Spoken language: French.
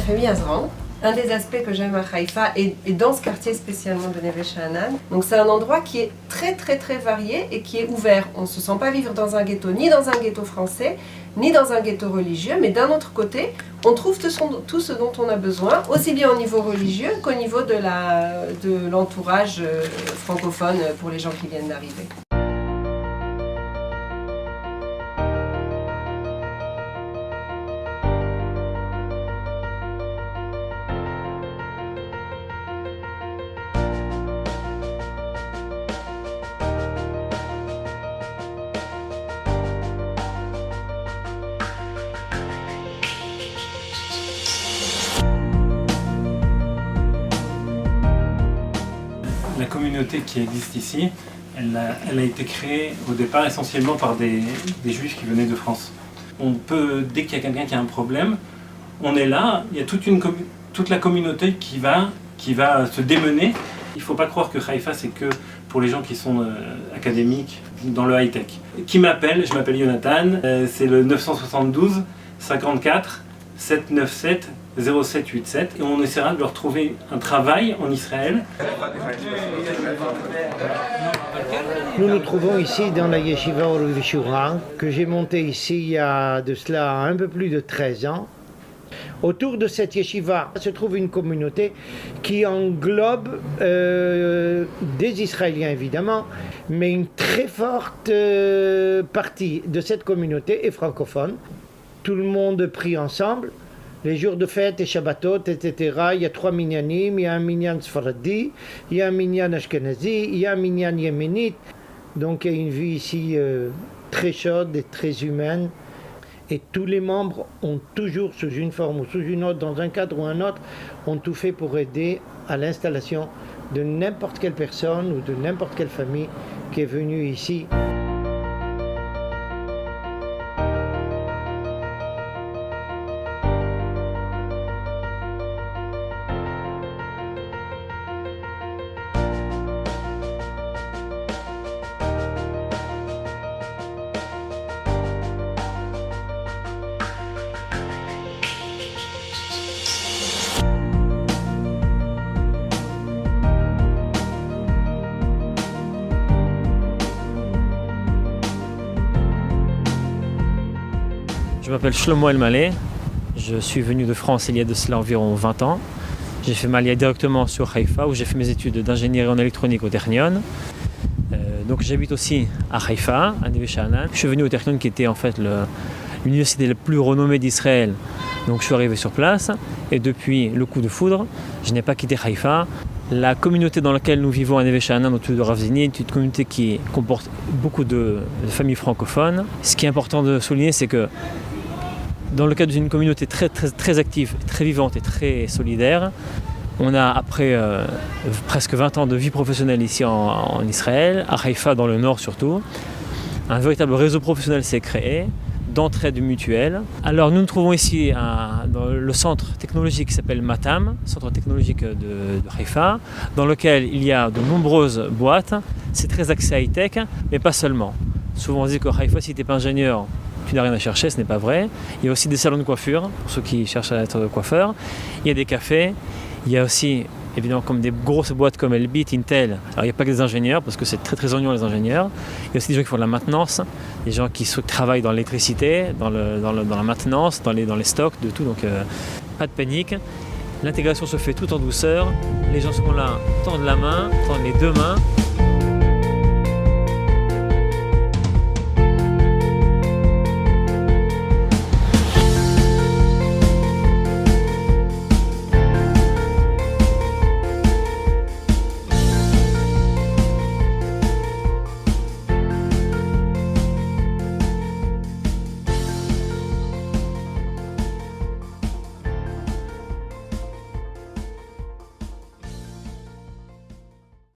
famille Azran. Un des aspects que j'aime à Haïfa et dans ce quartier spécialement de Neve Sha'anan. Donc c'est un endroit qui est très varié et qui est ouvert. On ne se sent pas vivre dans un ghetto, ni dans un ghetto français, ni dans un ghetto religieux, mais d'un autre côté, on trouve tout ce dont on a besoin, aussi bien au niveau religieux qu'au niveau de l'entourage francophone pour les gens qui viennent d'arriver. La communauté qui existe ici, elle a été créée au départ essentiellement par des juifs qui venaient de France. Dès qu'il y a quelqu'un qui a un problème, on est là, il y a toute la communauté qui va se démener. Il ne faut pas croire que Haïfa c'est que pour les gens qui sont académiques dans le high-tech. Qui m'appelle, je m'appelle Jonathan, c'est le 972 54 797 0787 et on essaiera de leur trouver un travail en Israël. Nous nous trouvons ici dans la Yeshiva Or Yeshua que j'ai montée ici il y a de cela un peu plus de 13 ans. Autour de cette yeshiva se trouve une communauté qui englobe des Israéliens évidemment, mais une très forte partie de cette communauté est francophone. Tout le monde prie ensemble. Les jours de fête et Shabbatot, etc., il y a 3 minyanim, il y a un minyan Sfaradi, il y a un minyan Ashkenazi, il y a un minyan Yéménite. Donc il y a une vie ici très chaude et très humaine. Et tous les membres ont toujours, sous une forme ou sous une autre, dans un cadre ou un autre, ont tout fait pour aider à l'installation de n'importe quelle personne ou de n'importe quelle famille qui est venue ici. Je m'appelle Shlomo El-Maleh, je suis venu de France il y a de cela environ 20 ans. J'ai fait ma lia directement sur Haïfa où j'ai fait mes études d'ingénierie en électronique au Technion. Donc j'habite aussi à Haïfa, à Neve Sha'anan. Je suis venu au Technion qui était en fait l'université la plus renommée d'Israël. Donc je suis arrivé sur place et depuis le coup de foudre, je n'ai pas quitté Haïfa. La communauté dans laquelle nous vivons à Neve Sha'anan autour de Rav Zini est une communauté qui comporte beaucoup de familles francophones. Ce qui est important de souligner, c'est que dans le cadre d'une communauté très active, très vivante et très solidaire, on a après presque 20 ans de vie professionnelle ici en Israël, à Haïfa dans le nord surtout, un véritable réseau professionnel s'est créé, d'entraide mutuelle. Alors nous nous trouvons ici dans le centre technologique qui s'appelle Matam, centre technologique de Haïfa, dans lequel il y a de nombreuses boîtes. C'est très axé high-tech, mais pas seulement. Souvent on dit que Haïfa, si tu n'es pas ingénieur, tu n'as rien à chercher, ce n'est pas vrai. Il y a aussi des salons de coiffure, pour ceux qui cherchent à être coiffeurs. Il y a des cafés, il y a aussi évidemment comme des grosses boîtes comme Elbit, Intel. Alors il n'y a pas que des ingénieurs, parce que c'est très oignons les ingénieurs. Il y a aussi des gens qui font de la maintenance, des gens qui travaillent dans l'électricité, dans la maintenance, dans les stocks, de tout. Donc pas de panique. L'intégration se fait tout en douceur. Les gens sont là, tendent la main, tendent les deux mains.